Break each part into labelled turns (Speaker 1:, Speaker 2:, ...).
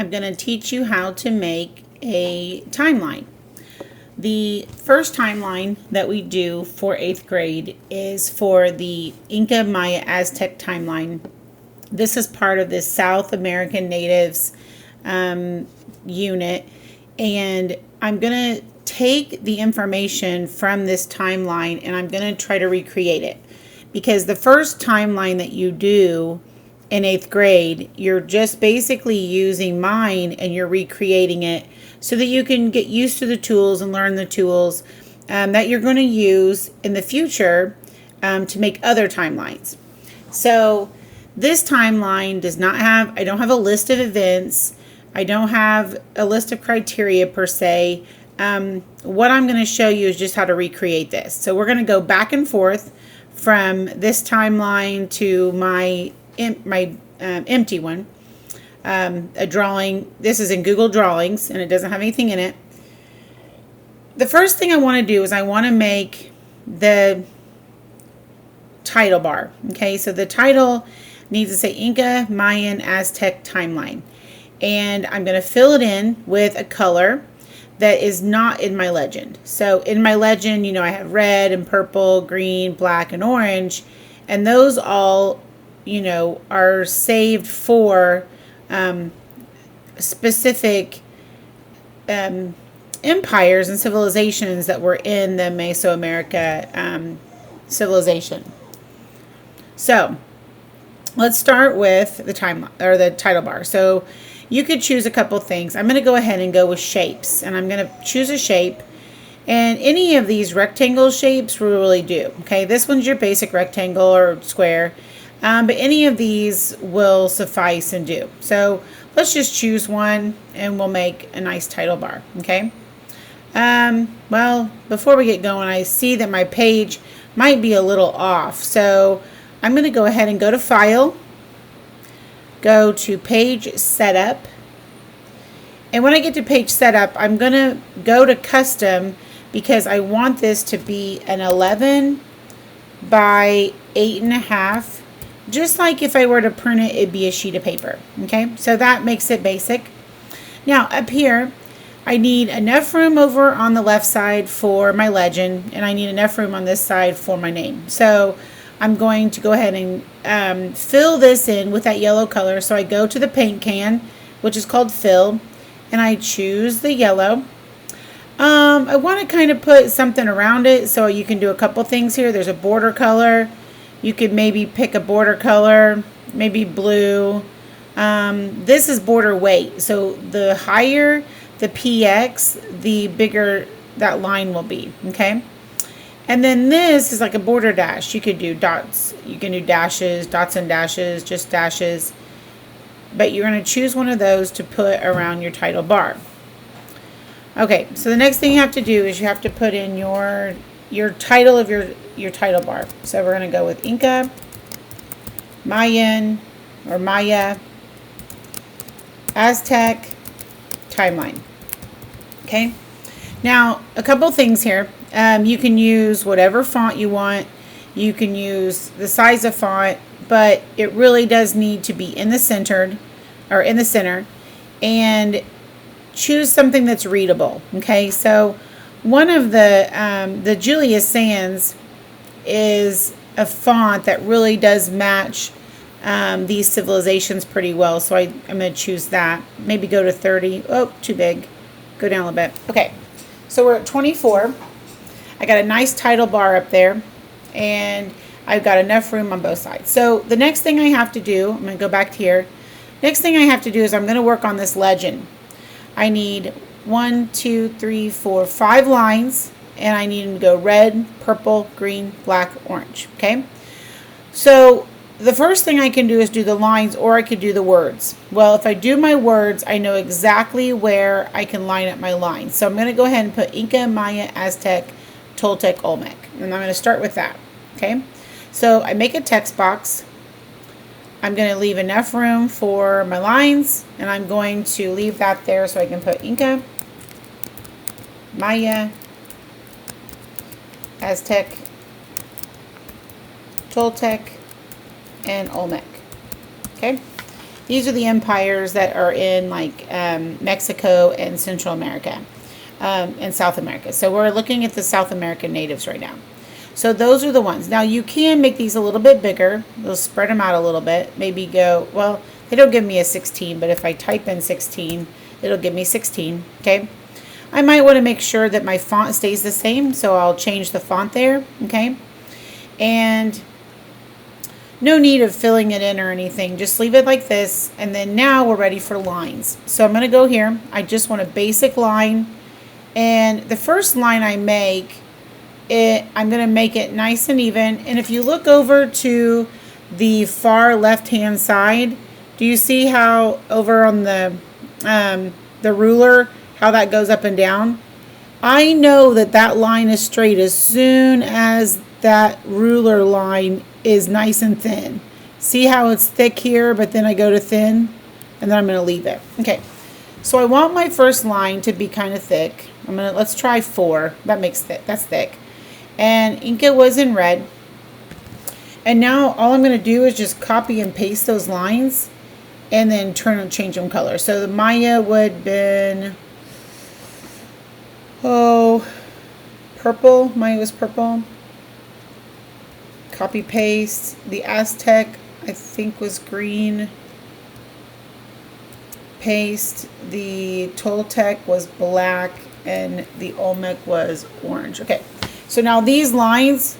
Speaker 1: I'm going to teach you how to make a timeline. The first timeline that we do for 8th grade is for the Inca, Maya, Aztec timeline. This is part of this South American Natives unit, and I'm going to take the information from this timeline and I'm going to try to recreate it, because the first timeline that you do in 8th grade, you're just basically using mine and you're recreating it so that you can get used to the tools and learn the tools that you're going to use in the future to make other timelines. So this timeline does not have, I don't have a list of events. I don't have a list of criteria per se. What I'm going to show you is just how to recreate this. So we're going to go back and forth from this timeline to my empty one. A drawing. This is in Google Drawings and it doesn't have anything in it. The first thing I want to do is I want to make the title bar. Okay, so the title needs to say Inca, Mayan, Aztec timeline. And I'm going to fill it in with a color that is not in my legend. So in my legend, I have red and purple, green, black, and orange. And those all, are saved for specific empires and civilizations that were in the Mesoamerica civilization. So let's start with the title bar. So you could choose a couple things. I'm going to go ahead and go with shapes, and I'm going to choose a shape, and any of these rectangle shapes will really do. Okay, this one's your basic rectangle or square, but any of these will suffice and do. So let's just choose one and we'll make a nice title bar. Okay. Well, before we get going, I see that my page might be a little off, so I'm going to go ahead and go to File, go to Page Setup, and when I get to Page Setup, I'm going to go to Custom because I want this to be an 11 by 8.5. Just like if I were to print it, it'd be a sheet of paper. Okay, so that makes it basic. Now up here, I need enough room over on the left side for my legend, and I need enough room on this side for my name. So I'm going to go ahead and fill this in with that yellow color. So I go to the paint can, which is called Fill, and I choose the yellow. I want to kind of put something around it, so you can do a couple things here. There's a border color. You could maybe pick a border color, maybe blue. This is border weight, so the higher the PX, the bigger that line will be, okay? And then this is like a border dash. You could do dots. You can do dashes, dots and dashes, just dashes. But you're going to choose one of those to put around your title bar. Okay, so the next thing you have to do is you have to put in your title of your title bar. So we're going to go with Inca, Mayan, or Maya, Aztec, timeline. Okay, now a couple things here. You can use whatever font you want. You can use the size of font, but it really does need to be in the center, and choose something that's readable. Okay, so one of the Julius Sands is a font that really does match these civilizations pretty well. So I'm going to choose that. Maybe go to 30. Oh, too big. Go down a little bit. Okay, so we're at 24. I got a nice title bar up there, and I've got enough room on both sides. So the next thing I have to do, I'm going to go back to here. Next thing I have to do is I'm going to work on this legend. I need 1, 2, 3, 4, 5 lines, and I need them to go red, purple, green, black, orange. Okay, so the first thing I can do is do the lines, or I could do the words. Well, if I do my words, I know exactly where I can line up my lines. So I'm going to go ahead and put Inca, Maya, Aztec, Toltec, Olmec, and I'm going to start with that. Okay, so I make a text box. I'm going to leave enough room for my lines, and I'm going to leave that there so I can put Inca, Maya, Aztec, Toltec, and Olmec. Okay, These are the empires that are in like Mexico and Central America and South America. So we're looking at the South American natives right now. So those are the ones. Now you can make these a little bit bigger. They'll spread them out a little bit. Maybe go, well, they don't give me a 16, but if I type in 16, it'll give me 16, okay? I might want to make sure that my font stays the same, so I'll change the font there, okay? And no need of filling it in or anything. Just leave it like this, and then now we're ready for lines. So I'm going to go here. I just want a basic line, and the first line I make, I'm going to make it nice and even. And if you look over to the far left-hand side, do you see how over on the ruler, how that goes up and down? I know that that line is straight as soon as that ruler line is nice and thin. See how it's thick here, but then I go to thin, and then I'm going to leave it. Okay, so I want my first line to be kind of thick. Let's try 4. That makes thick. That's thick. And Inca was in red. And now all I'm going to do is just copy and paste those lines, and then change them color. So the Maya would have been, purple. Maya was purple. Copy paste. The Aztec, I think, was green. Paste. The Toltec was black, and the Olmec was orange. Okay, so now these lines,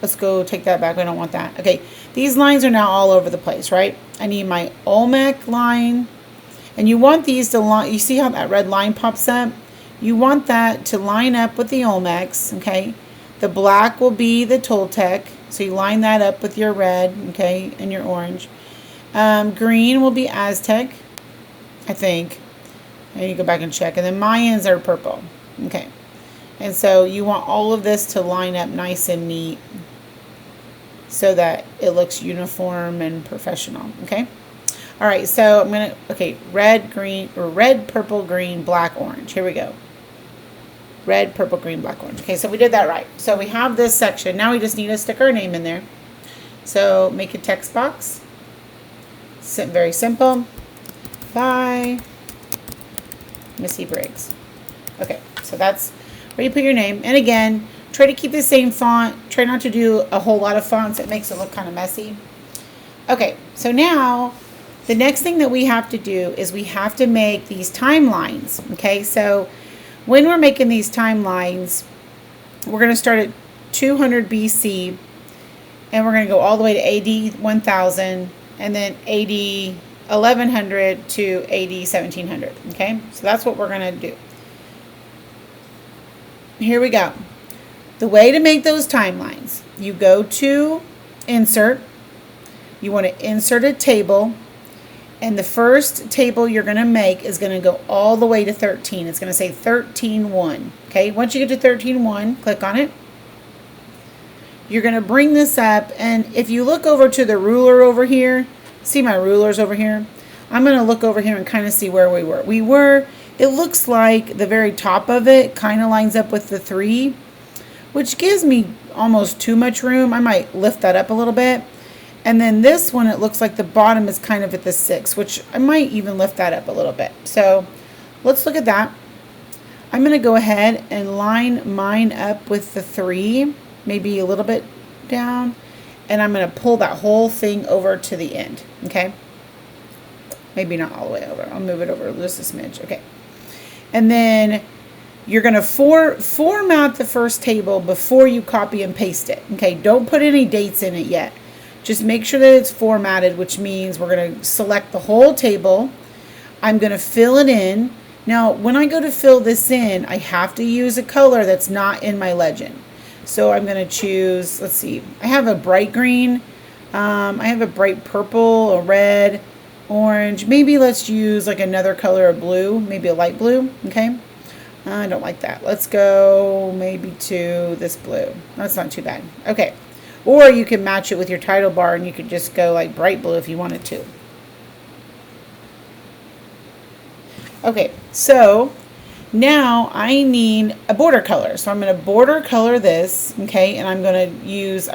Speaker 1: let's go take that back. We don't want that. Okay, these lines are now all over the place, right? I need my Olmec line, and you want these to line. You see how that red line pops up? You want that to line up with the Olmecs, okay? The black will be the Toltec, so you line that up with your red, okay, and your orange. Green will be Aztec, I think. I need to go back and check. And then Mayans are purple, okay. And so you want all of this to line up nice and neat so that it looks uniform and professional, okay? All right, so I'm going to, red, green, or red, purple, green, black, orange. Here we go. Red, purple, green, black, orange. Okay, so we did that right. So we have this section. Now we just need to stick our name in there. So make a text box. Very simple. By Missy Briggs. Okay, so that's where you put your name. And again, try to keep the same font. Try not to do a whole lot of fonts. It makes it look kind of messy. Okay, so now the next thing that we have to do is we have to make these timelines. Okay, so when we're making these timelines, we're going to start at 200 BC, and we're going to go all the way to AD 1000, and then AD 1100 to AD 1700. Okay, so that's what we're going to do. Here we go. The way to make those timelines, you go to Insert. You want to insert a table. And the first table you're going to make is going to go all the way to 13. It's going to say 13.1. Okay, once you get to 13.1, click on it. You're going to bring this up, and if you look over to the ruler over here, see my rulers over here? I'm going to look over here and kind of see where we were. It looks like the very top of it kind of lines up with the 3, which gives me almost too much room. I might lift that up a little bit. And then this one, it looks like the bottom is kind of at the 6, which I might even lift that up a little bit. So let's look at that. I'm going to go ahead and line mine up with the 3, maybe a little bit down. And I'm going to pull that whole thing over to the end. Okay. Maybe not all the way over. I'll move it over just a smidge. Okay. And then you're going to format the first table before you copy and paste it. Okay. Don't put any dates in it yet. Just make sure that it's formatted, which means we're going to select the whole table. I'm going to fill it in. Now, when I go to fill this in, I have to use a color that's not in my legend. So I'm going to choose, let's see, I have a bright green, I have a bright purple, a red, orange. Maybe let's use like another color of blue, maybe a light blue, okay? I don't like that. Let's go maybe to this blue. That's not too bad. Okay. Or you can match it with your title bar, and you could just go like bright blue if you wanted to. Okay, so now I need a border color. So I'm going to border color this, okay, and I'm going to use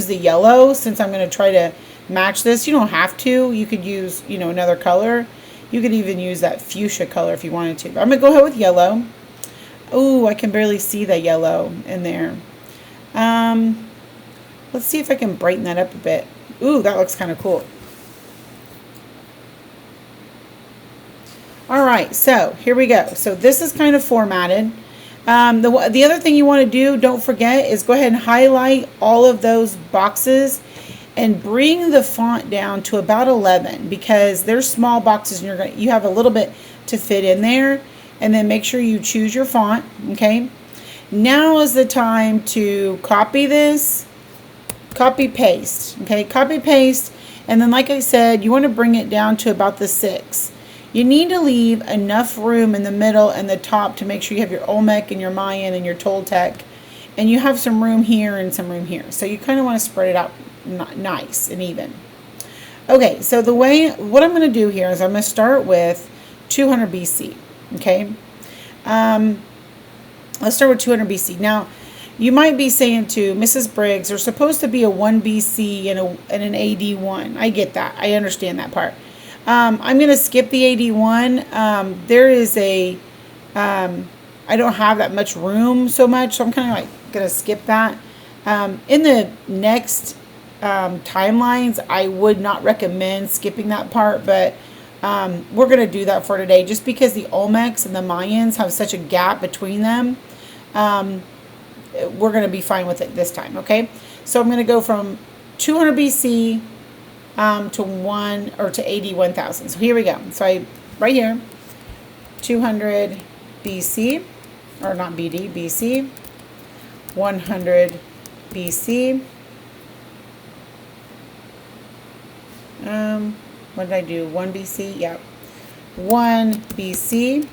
Speaker 1: the yellow since I'm going to try to match this. You don't have to. You could use, another color. You could even use that fuchsia color if you wanted to. But I'm going to go ahead with yellow. Oh, I can barely see the yellow in there. Let's see if I can brighten that up a bit. Ooh, that looks kind of cool. All right, so here we go. So this is kind of formatted. The other thing you want to do, don't forget, is go ahead and highlight all of those boxes and bring the font down to about 11, because there's small boxes and you have a little bit to fit in there. And then make sure you choose your font, okay? Now is the time to copy this, copy paste, okay? Copy paste, and then like I said, you want to bring it down to about the 6. You need to leave enough room in the middle and the top to make sure you have your Olmec and your Mayan and your Toltec, and you have some room here and some room here. So you kind of want to spread it out nice and even. Okay, so what I'm going to do here is I'm going to start with 200 BC, okay? Let's start with 200 BC. Now, you might be saying to Mrs. Briggs, there's supposed to be a 1 BC and an AD 1. I get that. I understand that part. I'm going to skip the AD 1. There is I don't have that much room so much, so I'm kind of like going to skip that. In the next timelines, I would not recommend skipping that part, but we're going to do that for today just because the Olmecs and the Mayans have such a gap between them. We're going to be fine with it this time, okay? So I'm going to go from 200 BC to AD 1000. So here we go. So right here, 200 BC, or not BD, BC, 100 BC. What did I do? 1 BC? Yep. 1 BC.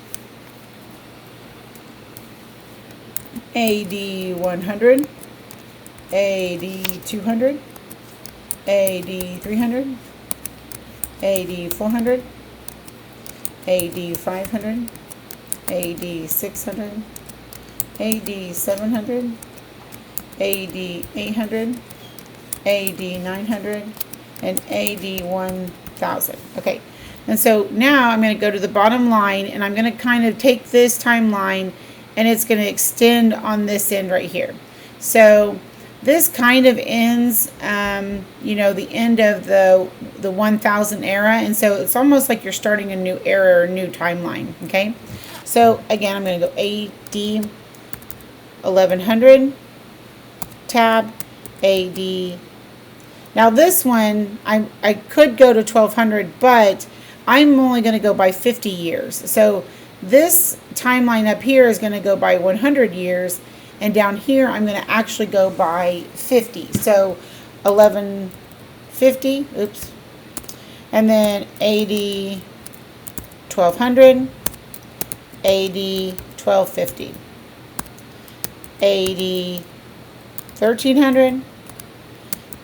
Speaker 1: AD 100. AD 200. AD 300. AD 400. AD 500. AD 600. AD 700. AD 800. AD 900. And AD 1000. Okay, and so now I'm going to go to the bottom line, and I'm going to kind of take this timeline, and it's going to extend on this end right here. So this kind of ends, the end of the 1000 era, and so it's almost like you're starting a new era or a new timeline. Okay, so again, I'm going to go AD 1100, tab, AD. Now this one, I could go to 1200, but I'm only going to go by 50 years. So this timeline up here is going to go by 100 years, and down here I'm going to actually go by 50. So 1150, oops, and then AD 1200, AD 1250, AD 1300,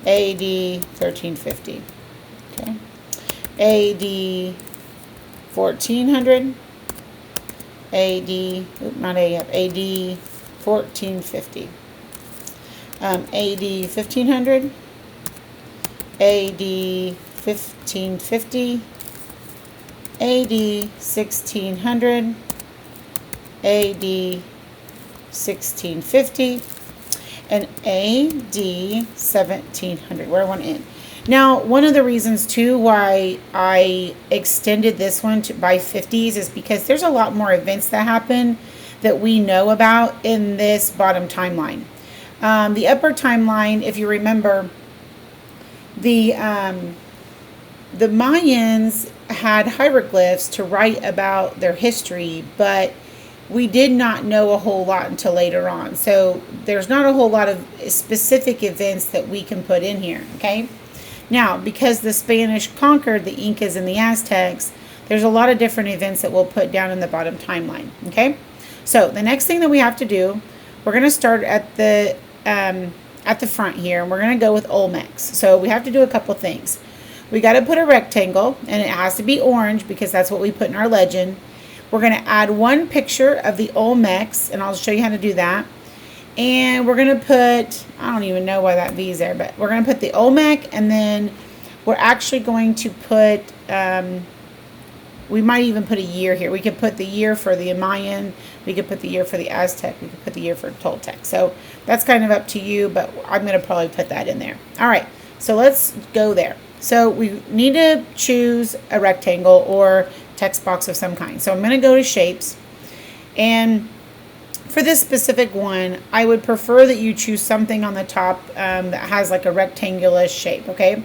Speaker 1: AD 1350, okay, AD 1400, AD 1450, AD 1500, AD 1550, AD 1600, AD 1650, and AD 1700, where I want to end. Now, one of the reasons too why I extended this one by 50s is because there's a lot more events that happen that we know about in this bottom timeline. The upper timeline, if you remember, the Mayans had hieroglyphs to write about their history, but we did not know a whole lot until later on. So there's not a whole lot of specific events that we can put in here, okay? Now, because the Spanish conquered the Incas and the Aztecs, there's a lot of different events that we'll put down in the bottom timeline, okay? So the next thing that we have to do, we're going to start at the front here, and we're going to go with Olmecs. So we have to do a couple things. We got to put a rectangle, and it has to be orange because that's what we put in our legend. We're going to add one picture of the Olmecs, and I'll show you how to do that. And we're going to put, I don't even know why that V is there, but we're going to put the Olmec, and then we're actually going to put, we might even put a year here. We could put the year for the Mayan. We could put the year for the Aztec. We could put the year for Toltec. So that's kind of up to you, but I'm going to probably put that in there. All right, so let's go there. So we need to choose a rectangle or text box of some kind. So I'm going to go to shapes, and for this specific one, I would prefer that you choose something on the top that has like a rectangular shape, okay?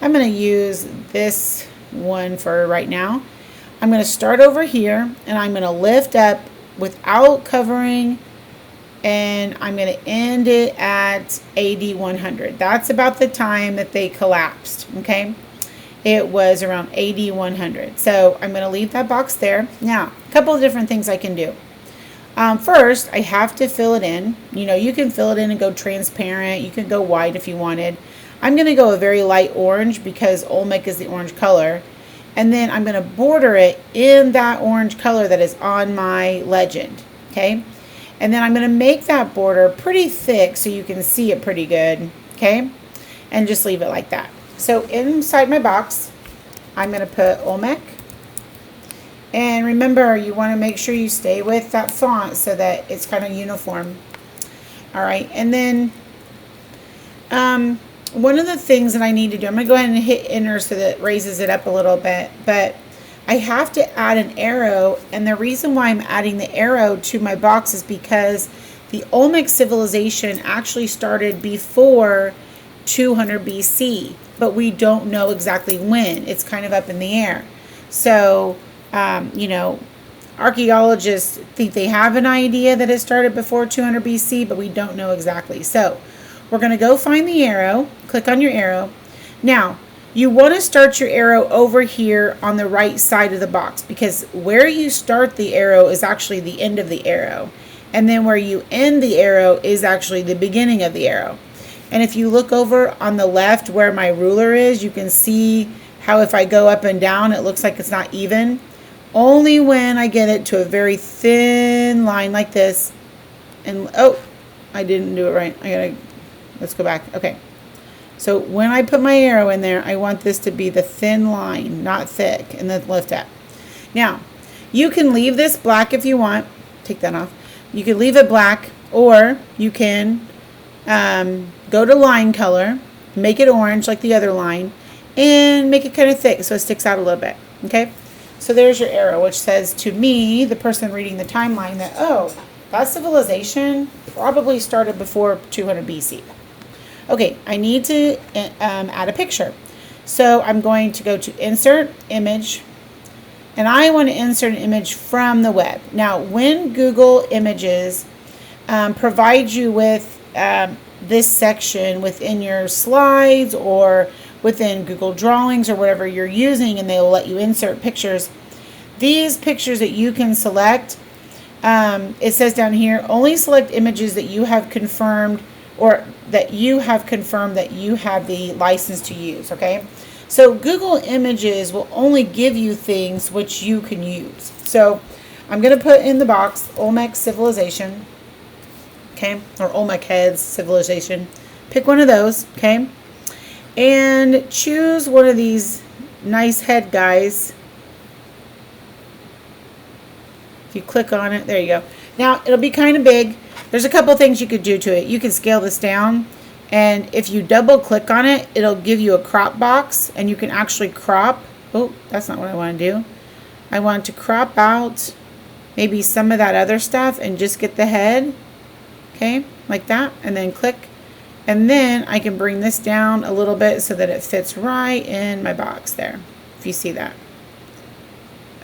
Speaker 1: I'm going to use this one for right now. I'm going to start over here, and I'm going to lift up without covering, and I'm going to end it at AD 100. That's about the time that they collapsed, okay? It was around AD 100. So I'm going to leave that box there. Now, a couple of different things I can do. First, I have to fill it in. You know, you can fill it in and go transparent. You can go white if you wanted. I'm going to go a very light orange because Olmec is the orange color. And then I'm going to border it in that orange color that is on my legend, okay? And then I'm going to make that border pretty thick so you can see it pretty good, okay? And just leave it like that. So inside my box, I'm going to put Olmec. And remember, you want to make sure you stay with that font so that it's kind of uniform. All right, and then one of the things that I need to do, I'm going to go ahead and hit enter so that it raises it up a little bit, but I have to add an arrow, and the reason why I'm adding the arrow to my box is because the Olmec civilization actually started before 200 BC, but we don't know exactly when. It's kind of up in the air. So, you know, archaeologists think they have an idea that it started before 200 BC, but we don't know exactly. So we're going to go find the arrow, click on your arrow. Now, you want to start your arrow over here on the right side of the box, because where you start the arrow is actually the end of the arrow. And then where you end the arrow is actually the beginning of the arrow. And if you look over on the left where my ruler is, you can see how if I go up and down, it looks like it's not even. Only when I get it to a very thin line like this. And, oh, I didn't do it right. Let's go back. Okay. So when I put my arrow in there, I want this to be the thin line, not thick, and then lift up. Now, you can leave this black if you want. Take that off. You can leave it black, or you can go to line color, make it orange like the other line, and make it kind of thick so it sticks out a little bit. Okay? So there's your arrow, which says to me, the person reading the timeline, that, oh, that civilization probably started before 200 BC. Okay, I need to add a picture. So I'm going to go to Insert Image, and I want to insert an image from the web. Now, when Google Images provides you with this section within your slides or within Google Drawings or whatever you're using, and they will let you insert pictures, these pictures that you can select, it says down here, only select images that you have confirmed or that you have confirmed that you have the license to use, okay? So Google Images will only give you things which you can use. So I'm going to put in the box Olmec Civilization, okay? Or Olmec Heads Civilization. Pick one of those, okay? And choose one of these nice head guys. If you click on it, there you go. Now, it'll be kind of big. There's a couple things you could do to it. You can scale this down, and if you double click on it, it'll give you a crop box, and you can actually crop. Oh, that's not what I want to do. I want to crop out maybe some of that other stuff and just get the head, okay, like that, and then click. And then I can bring this down a little bit so that it fits right in my box there, if you see that.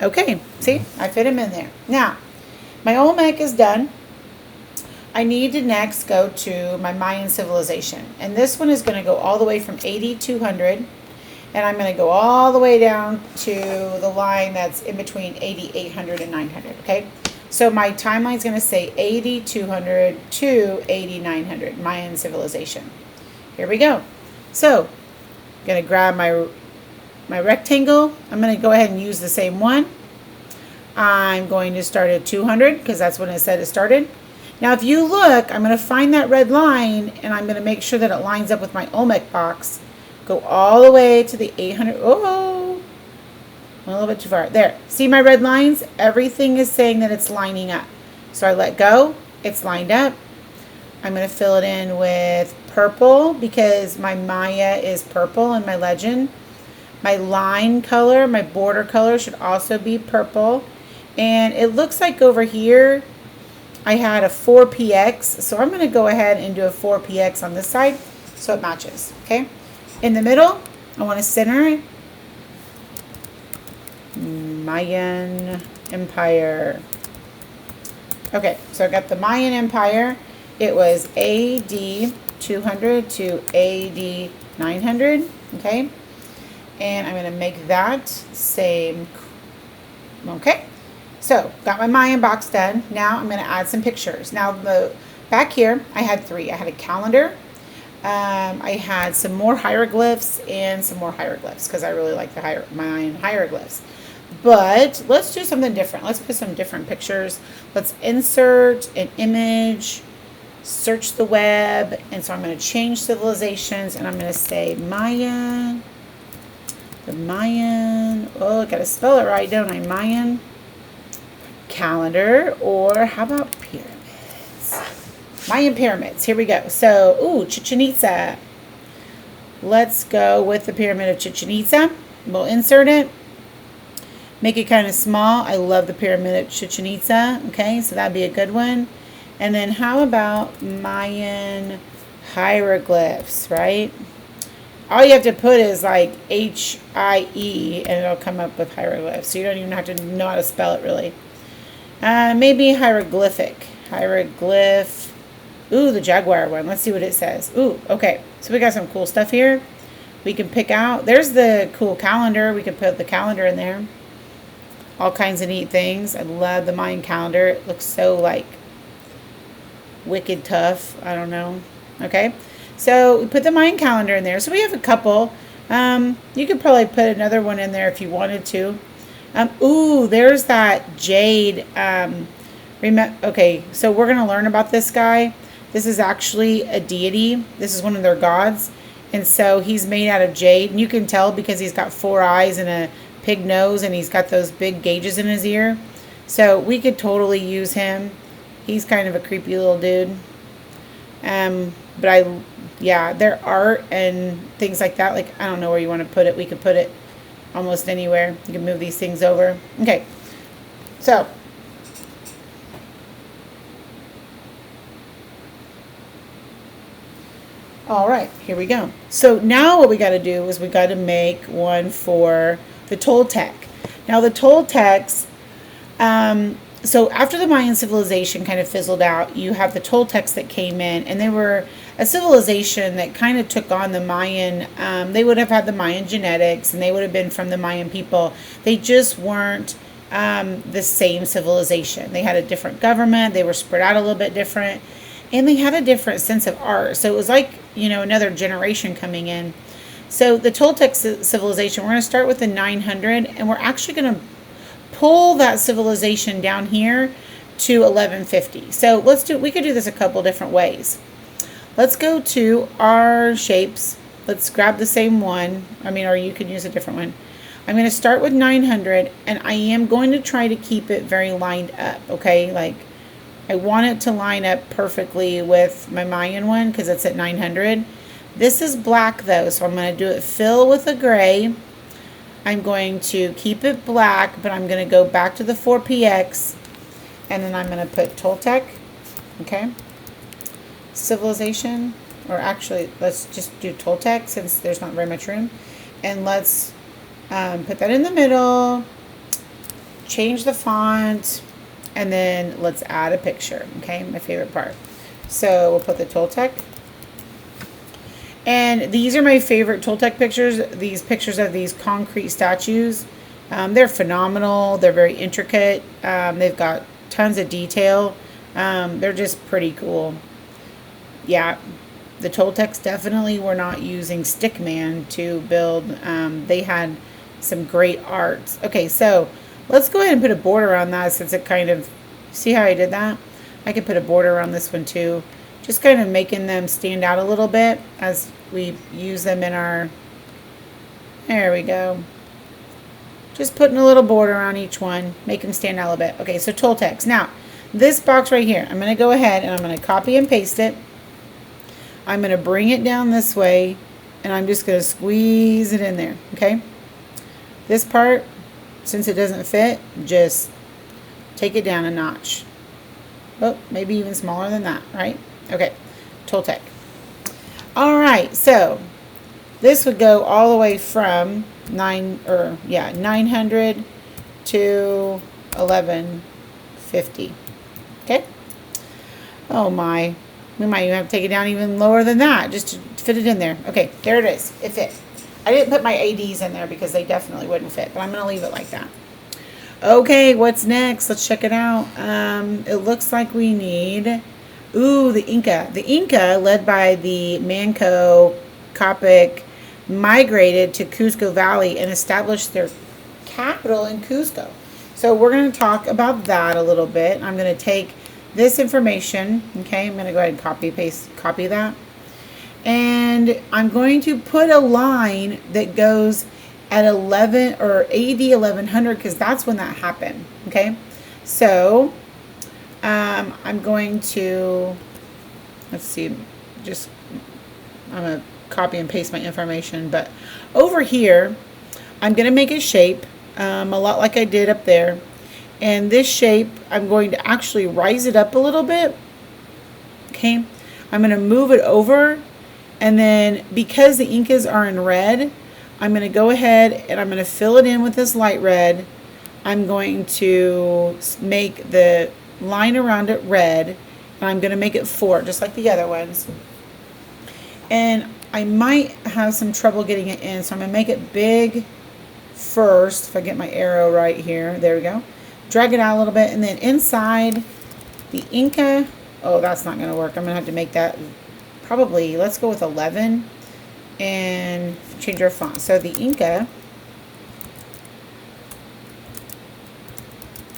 Speaker 1: Okay, see, I fit him in there. Now, my Olmec is done. I need to next go to my Mayan civilization. And this one is going to go all the way from AD 200. And I'm going to go all the way down to the line that's in between AD 800 and 900. Okay? So my timeline is going to say AD 200 to AD 900, Mayan civilization. Here we go. So I'm going to grab my rectangle. I'm going to go ahead and use the same one. I'm going to start at 200 because that's when it said it started. Now, if you look, I'm going to find that red line, and I'm going to make sure that it lines up with my Olmec box. Go all the way to the 800. Oh, a little bit too far. There. See my red lines? Everything is saying that it's lining up. So I let go. It's lined up. I'm going to fill it in with purple because my Maya is purple in my legend. My line color, my border color should also be purple. And it looks like over here I had a 4px. So I'm going to go ahead and do a 4px on this side so it matches. Okay. In the middle, I want to center it. Mayan Empire. Okay, so I got the Mayan Empire. It was AD 200 to AD 900. Okay, and I'm going to make that same. Okay, so got my Mayan box done. Now I'm going to add some pictures. Now the back here, I had 3. I had a calendar. I had some more hieroglyphs and some more hieroglyphs because I really like the Mayan hieroglyphs. But let's do something different. Let's put some different pictures. Let's insert an image, search the web. And so I'm going to change civilizations and I'm going to say Mayan. The Mayan. Oh, I got to spell it right, don't I? Mayan calendar. Or how about pyramids? Mayan pyramids. Here we go. So, ooh, Chichen Itza. Let's go with the pyramid of Chichen Itza. We'll insert it. Make it kind of small. I love the pyramid of Chichen Itza. Okay, so that'd be a good one. And then how about Mayan hieroglyphs, right? All you have to put is like HIE and it'll come up with hieroglyphs. So you don't even have to know how to spell it really. Maybe hieroglyphic. Hieroglyph. Ooh, the jaguar one. Let's see what it says. Ooh, okay. So we got some cool stuff here. We can pick out. There's the cool calendar. We can put the calendar in there. All kinds of neat things. I love the Mayan calendar. It looks so like wicked tough. I don't know. Okay. So we put the Mayan calendar in there. So we have a couple. You could probably put another one in there if you wanted to. Ooh, there's that jade. Okay, so we're going to learn about this guy. This is actually a deity. This is one of their gods. And so he's made out of jade. And you can tell because he's got 4 eyes and a pig nose. And he's got those big gauges in his ear. So we could totally use him. He's kind of a creepy little dude. But yeah, their art and things like that. Like, I don't know where you want to put it. We could put it almost anywhere. You can move these things over. Okay. So. All right, here we go. So now what we got to do is we got to make one for the Toltec. Now the Toltecs, so after the Mayan civilization kind of fizzled out, you have the Toltecs that came in, and they were a civilization that kind of took on the Mayan. They would have had the Mayan genetics, and they would have been from the Mayan people. They just weren't the same civilization. They had a different government. They were spread out a little bit different. And they had a different sense of art. So it was like, you know, another generation coming in. So the Toltec civilization, we're going to start with the 900. And we're actually going to pull that civilization down here to 1150. So we could do this a couple different ways. Let's go to our shapes. Let's grab the same one. Or you could use a different one. I'm going to start with 900. And I am going to try to keep it very lined up. Okay, like, I want it to line up perfectly with my Mayan one because it's at 900. This is black though, so I'm going to do it fill with a gray. I'm going to keep it black, but I'm going to go back to the 4px, and then I'm going to put Toltec, okay, civilization, or actually let's just do Toltec since there's not very much room, and let's put that in the middle, change the font. And then let's add a picture, okay, my favorite part. So we'll put the Toltec. And these are my favorite Toltec pictures, these pictures of these concrete statues. They're phenomenal. They're very intricate. They've got tons of detail. They're just pretty cool. Yeah, the Toltecs definitely were not using stickman to build. They had some great art. Okay, so let's go ahead and put a border on that since it kind of, see how I did that? I could put a border on this one too. Just kind of making them stand out a little bit as we use them in our There we go. Just putting a little border on each one. Make them stand out a little bit. Okay, so Toltecs. Now, this box right here, I'm going to go ahead and I'm going to copy and paste it. I'm going to bring it down this way, and I'm just going to squeeze it in there, okay? This part, since it doesn't fit, just take it down a notch. Oh, maybe even smaller than that, right? Okay, Toltec. All right, so this would go all the way from 900 to 1150. Okay. Oh my, we might even have to take it down even lower than that just to fit it in there. Okay, there it is. It fit. I didn't put my ADs in there because they definitely wouldn't fit, but I'm going to leave it like that. Okay, what's next? Let's check it out. It looks like we need, the Inca. The Inca, led by the Manco Capic, migrated to Cusco Valley and established their capital in Cusco. So we're going to talk about that a little bit. I'm going to take this information, okay, I'm going to go ahead and copy that. And I'm going to put a line that goes at 11 or AD 1100 because that's when that happened, okay? So I'm going to, let's see, just, I'm going to copy and paste my information, but over here I'm going to make a shape a lot like I did up there, and this shape I'm going to actually rise it up a little bit, okay? I'm going to move it over, and then because the Incas are in red, I'm going to go ahead and I'm going to fill it in with this light red. I'm going to make the line around it red, and I'm going to make it 4 just like the other ones. And I might have some trouble getting it in, so I'm going to make it big first. If I get my arrow right here, there we go. Drag it out a little bit, and then inside the Inca, oh, that's not going to work. I'm going to have to make that probably, let's go with 11 and change our font. So the Inca,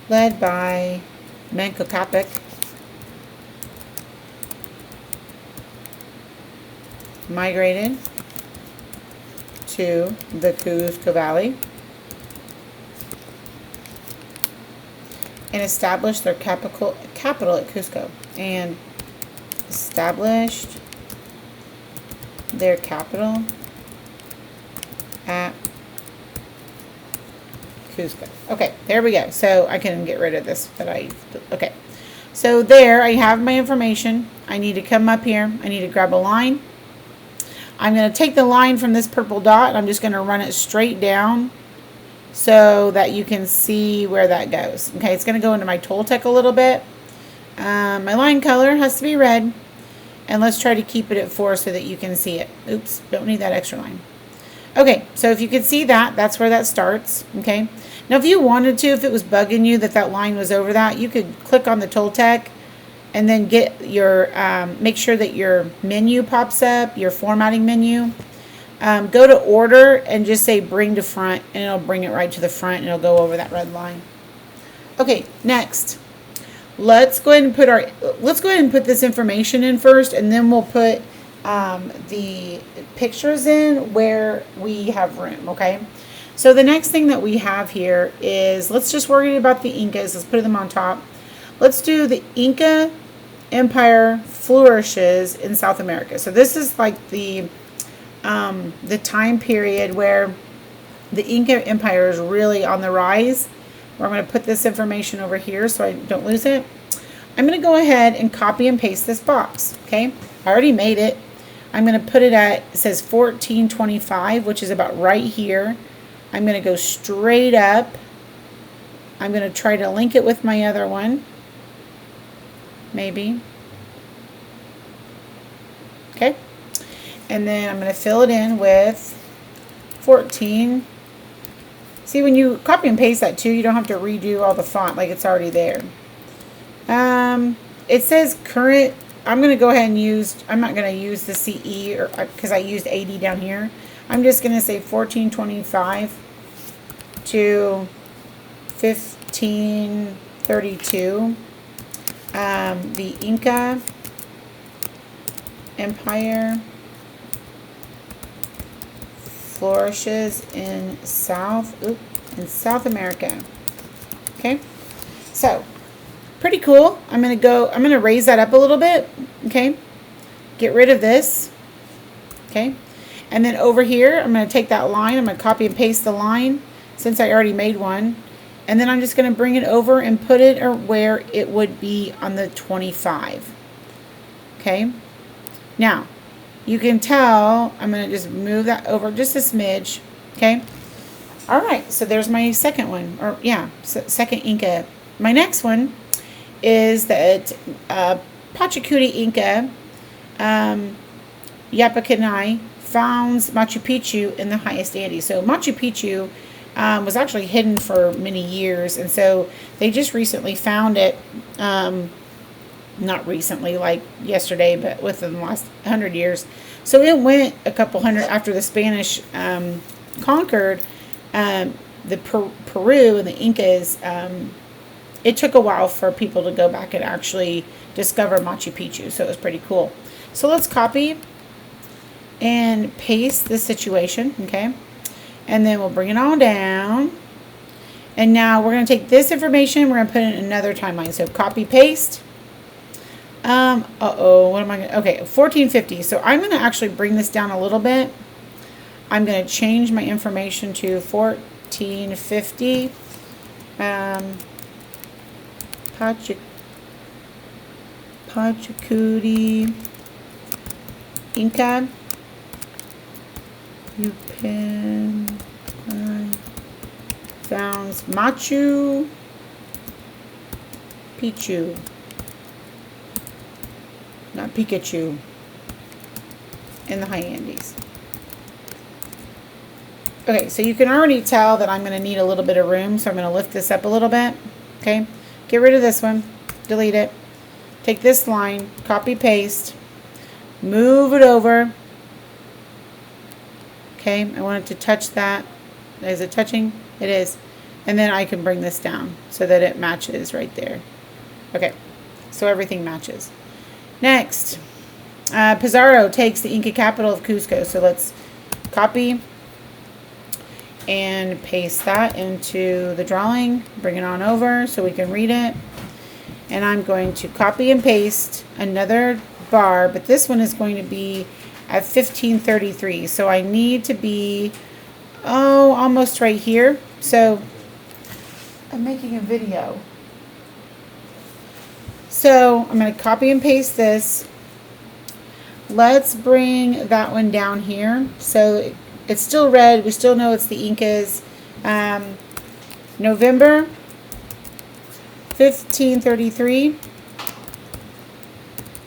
Speaker 1: led by Manco Capic, migrated to the Cusco Valley and established their capital at Cusco. And established their capital at Cusco. Okay, there we go. So I can get rid of this, okay. So there I have my information. I need to come up here. I need to grab a line. I'm going to take the line from this purple dot, and I'm just going to run it straight down so that you can see where that goes. Okay, it's going to go into my Toltec a little bit. My line color has to be red, and let's try to keep it at 4 so that you can see it. Oops, don't need that extra line. Okay, so if you can see that, that's where that starts. Okay, now if you wanted to, if it was bugging you that line was over that, you could click on the Toltec and then get your, make sure that your menu pops up, your formatting menu. Go to order and just say bring to front, and it'll bring it right to the front, and it'll go over that red line. Okay, next. Let's go ahead and put this information in first, and then we'll put the pictures in where we have room, okay? So the next thing that we have here is, let's just worry about the Incas. Let's put them on top. Let's do the Inca Empire flourishes in South America. So this is like the time period where the Inca Empire is really on the rise. I'm going to put this information over here so I don't lose it. I'm going to go ahead and copy and paste this box. Okay, I already made it. I'm going to put it at, it says 1425, which is about right here. I'm going to go straight up. I'm going to try to link it with my other one. Maybe. Okay. And then I'm going to fill it in with 14. See, when you copy and paste that too, you don't have to redo all the font, like it's already there. It says current. I'm going to go ahead and I'm not going to use the CE because I used 80 down here. I'm just going to say 1425 to 1532. The Inca Empire flourishes in South America. Okay, so pretty cool. I'm gonna raise that up a little bit. Okay, get rid of this. Okay, and then over here, I'm gonna take that line. I'm gonna copy and paste the line since I already made one. And then I'm just gonna bring it over and put it where it would be on the 25. Okay, now you can tell I'm going to just move that over just a smidge. Okay, all right, so there's my second one, or yeah, second Inca. My next one is that Pachacuti Inca Yapacanai founds Machu Picchu in the highest Andes. So Machu Picchu was actually hidden for many years, and so they just recently found it. Not recently, like yesterday, but within the last 100 years. So it went a couple hundred after the Spanish conquered the Peru and the Incas. It took a while for people to go back and actually discover Machu Picchu, so it was pretty cool. So let's copy and paste this situation, okay? And then we'll bring it all down. And now we're going to take this information, we're going to put it in another timeline. So copy, paste. What am I going to, okay, 1450. So I'm going to actually bring this down a little bit. I'm going to change my information to 1450. Pachacuti Inca. Founds Machu Picchu. Not Pikachu. In the high Andes. Okay, so you can already tell that I'm going to need a little bit of room, so I'm going to lift this up a little bit. Okay, get rid of this one. Delete it. Take this line, copy, paste, move it over. Okay, I want it to touch that. Is it touching? It is. And then I can bring this down so that it matches right there. Okay, so everything matches. Next, Pizarro takes the Inca capital of Cusco. So let's copy and paste that into the drawing. Bring it on over so we can read it. And I'm going to copy and paste another bar, but this one is going to be at 1533. So I need to be, almost right here. So I'm making a video. So I'm going to copy and paste this. Let's bring that one down here. So it's still red. We still know it's the Incas. November 1533.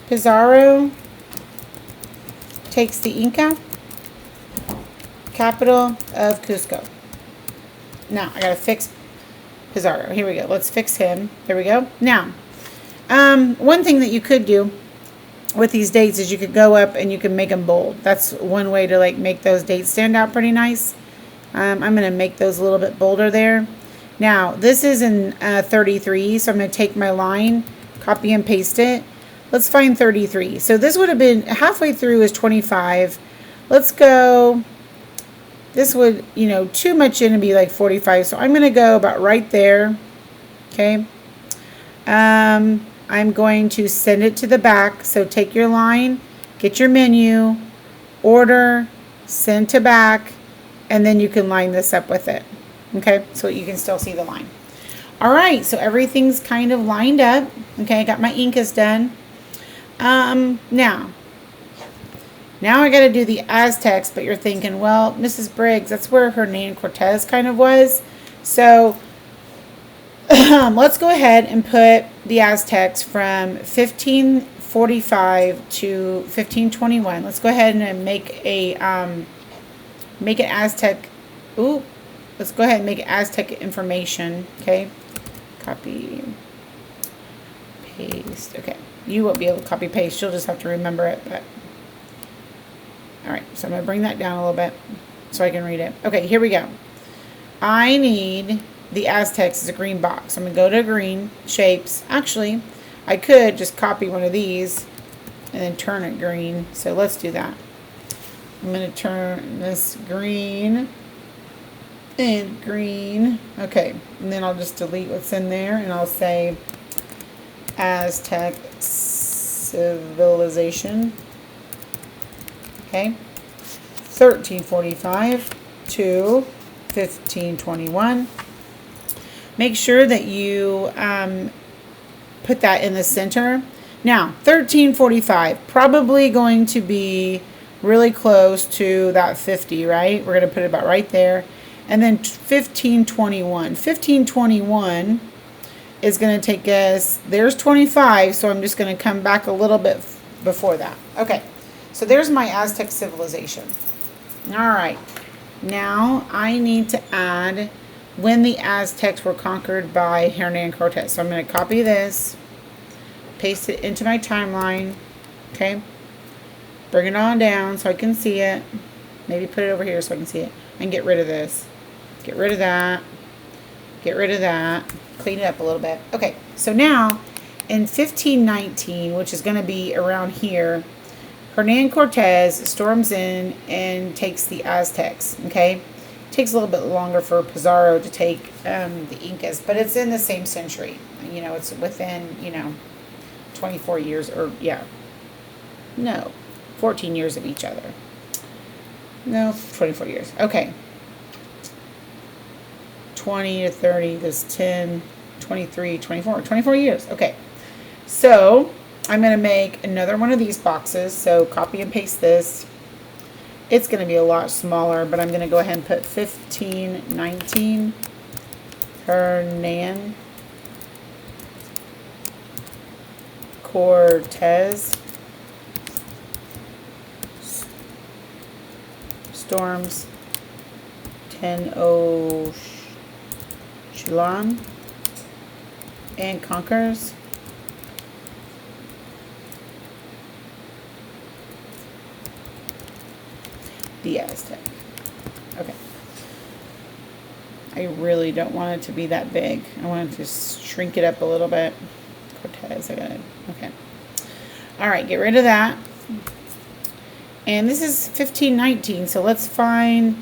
Speaker 1: Pizarro takes the Inca capital of Cusco. Now I gotta fix Pizarro. Here we go. Let's fix him. There we go. Now, one thing that you could do with these dates is you could go up and you can make them bold. That's one way to like make those dates stand out pretty nice. I'm gonna make those a little bit bolder there. Now this is in 33, so I'm gonna take my line, copy and paste it. Let's find 33. So this would have been halfway through is 25. Let's go. This would, too much in and be like 45. So I'm going to go about right there. Okay. I'm going to send it to the back. So take your line, get your menu, order, send to back, and then you can line this up with it. Okay. So you can still see the line. All right. So everything's kind of lined up. Okay. I got my Incas done. Now I got to do the Aztecs, but you're thinking, well, Mrs. Briggs, that's where Hernan Cortez kind of was. So let's go ahead and put the Aztecs from 1545 to 1521. Let's go ahead and make an Aztec. Ooh, let's go ahead and make Aztec information. Okay, copy, paste. Okay. You won't be able to copy paste. You'll just have to remember it. But all right, so I'm going to bring that down a little bit so I can read it. Okay, here we go. I need the Aztecs as a green box. I'm going to go to green shapes. Actually, I could just copy one of these and then turn it green. So let's do that. I'm going to turn this green and green. Okay, and then I'll just delete what's in there, and I'll say Aztec civilization. Okay, 1345 to 1521. Make sure that you put that in the center. Now, 1345, probably going to be really close to that 50, right? We're going to put it about right there. And then 1521. 1521 is going to take us, there's 25, so I'm just going to come back a little bit before that. Okay, so there's my Aztec civilization. All right, now I need to add when the Aztecs were conquered by Hernan Cortez. So I'm going to copy this, paste it into my timeline, okay? Bring it on down so I can see it. Maybe put it over here so I can see it. And get rid of this. Get rid of that. Get rid of that. Clean it up a little bit. Okay, so now in 1519, which is going to be around here, Hernan Cortez storms in and takes the Aztecs, okay? It takes a little bit longer for Pizarro to take the Incas, but it's in the same century. You know, it's within, 24 years, or, yeah. No, 14 years of each other. No, 24 years. Okay. 20 to 30, that's 10, 23, 24, 24 years. Okay. So, I'm going to make another one of these boxes. So, copy and paste this. It's going to be a lot smaller, but I'm going to go ahead and put 1519 Hernan Cortez storms Tenochtitlan and conquers the Aztec. Okay. I really don't want it to be that big. I want to just shrink it up a little bit. Cortez, okay. All right, get rid of that. And this is 1519, so let's find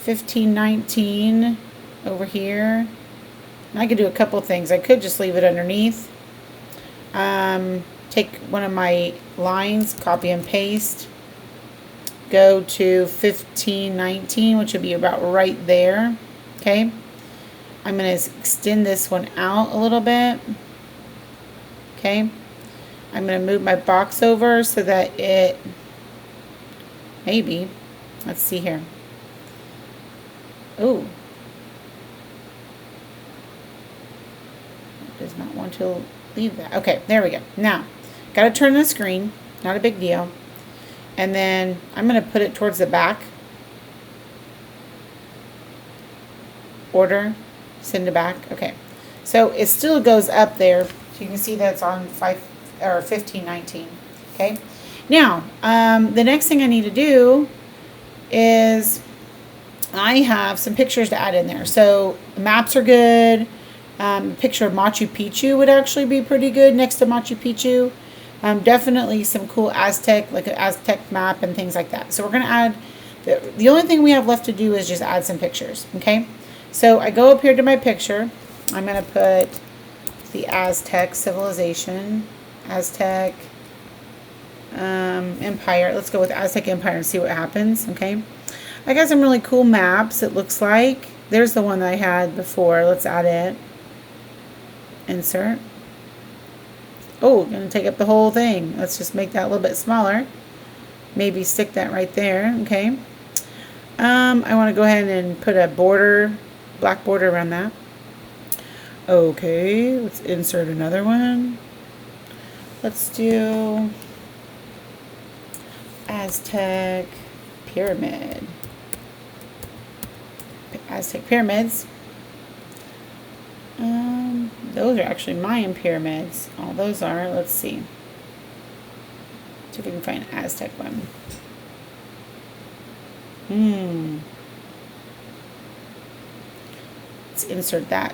Speaker 1: 1519 over here. And I could do a couple things. I could just leave it underneath. Take one of my lines, copy and paste. Go to 1519, which would be about right there. Okay. I'm going to extend this one out a little bit. Okay. I'm going to move my box over so that it, maybe, let's see here. Ooh. It does not want to leave that. Okay, there we go. Now, got to turn the screen. Not a big deal. And then I'm going to put it towards the back. Order, send to back. Okay. So it still goes up there. So you can see that's on 1519. Okay. Now, the next thing I need to do is I have some pictures to add in there. So maps are good. A picture of Machu Picchu would actually be pretty good next to Machu Picchu. Definitely some cool Aztec, like an Aztec map and things like that. So we're going to add, the only thing we have left to do is just add some pictures. Okay. So I go up here to my picture. I'm going to put the Aztec civilization, Aztec Empire. Let's go with Aztec Empire and see what happens. Okay. I got some really cool maps, it looks like. There's the one that I had before. Let's add it. Insert. Oh, going to take up the whole thing. Let's just make that a little bit smaller. Maybe stick that right there. Okay. I want to go ahead and put a border, black border around that. Okay, let's insert another one. Let's do Aztec pyramid. Aztec pyramids. Those are actually Mayan pyramids. All those are. Let's see. See if we can find an Aztec one. Let's insert that.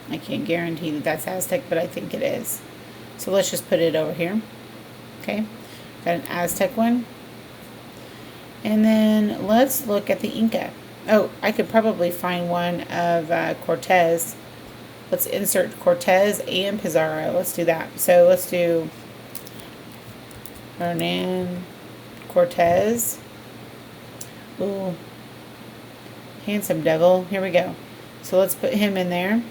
Speaker 1: I can't guarantee that that's Aztec, but I think it is. So let's just put it over here. Okay, got an Aztec one. And then let's look at the Inca. Oh, I could probably find one of Cortez. Let's insert Cortez and Pizarro. Let's do that. So let's do Hernan Cortez. Ooh, handsome devil. Here we go. So let's put him in there.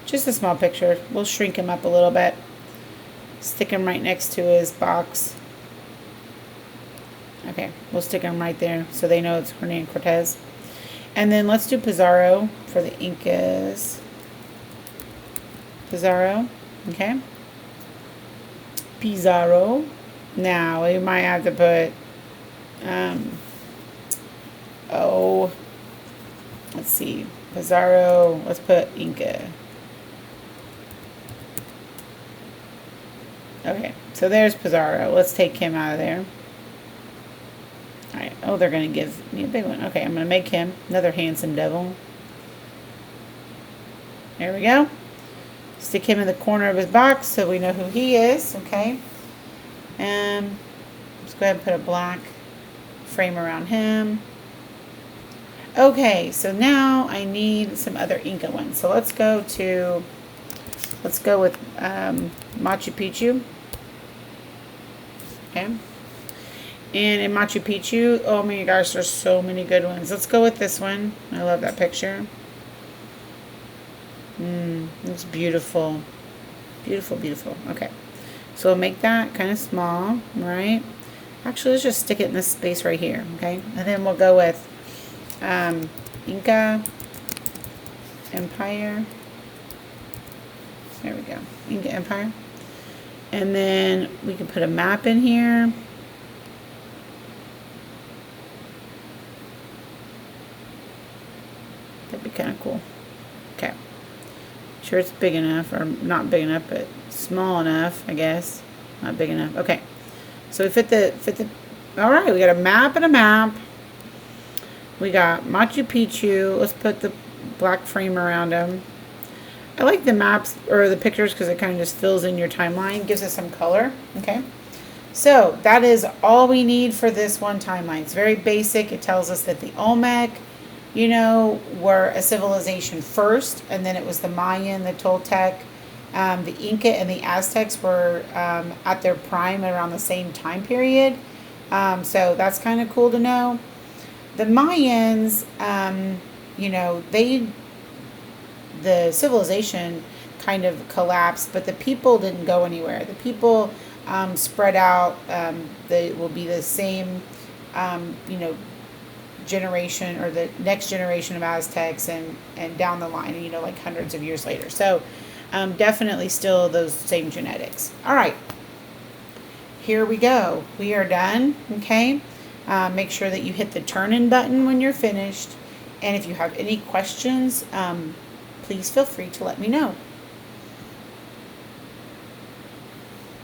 Speaker 1: Just a small picture. We'll shrink him up a little bit. Stick him right next to his box. Okay, we'll stick him right there so they know it's Hernan Cortez. And then let's do Pizarro for the Incas. Pizarro, okay. Pizarro. Now we might have to put, let's see, Pizarro. Let's put Inca. Okay, so there's Pizarro. Let's take him out of there. Alright, oh, they're going to give me a big one. Okay, I'm going to make him another handsome devil. There we go. Stick him in the corner of his box so we know who he is, okay? And let's go ahead and put a black frame around him. Okay, so now I need some other Inca ones. So let's go with Machu Picchu. Okay. And in Machu Picchu, oh my gosh, there's so many good ones. Let's go with this one. I love that picture. It's beautiful. Beautiful, beautiful. Okay. So we'll make that kind of small, right? Actually, let's just stick it in this space right here, okay? And then we'll go with Inca Empire. There we go. Inca Empire. And then we can put a map in here. That'd be kind of cool. Okay. Sure it's big enough, or not big enough, but small enough, I guess. Not big enough. Okay. So we fit the, all right, we got a map and a map. We got Machu Picchu. Let's put the black frame around them. I like the maps or the pictures because it kind of just fills in your timeline, gives us some color. Okay. So that is all we need for this one timeline. It's very basic. It tells us that the Olmec, you know, were a civilization first, and then it was the Mayan, the Toltec, the Inca, and the Aztecs were at their prime around the same time period. So that's kind of cool to know. The Mayans, you know, the civilization kind of collapsed, but the people didn't go anywhere. The people spread out. They will be the same, you know, generation or the next generation of Aztecs and down the line, you know, like hundreds of years later. So definitely still those same genetics. All right, here we go. We are done. Okay. Make sure that you hit the turn in button when you're finished. And if you have any questions, please feel free to let me know.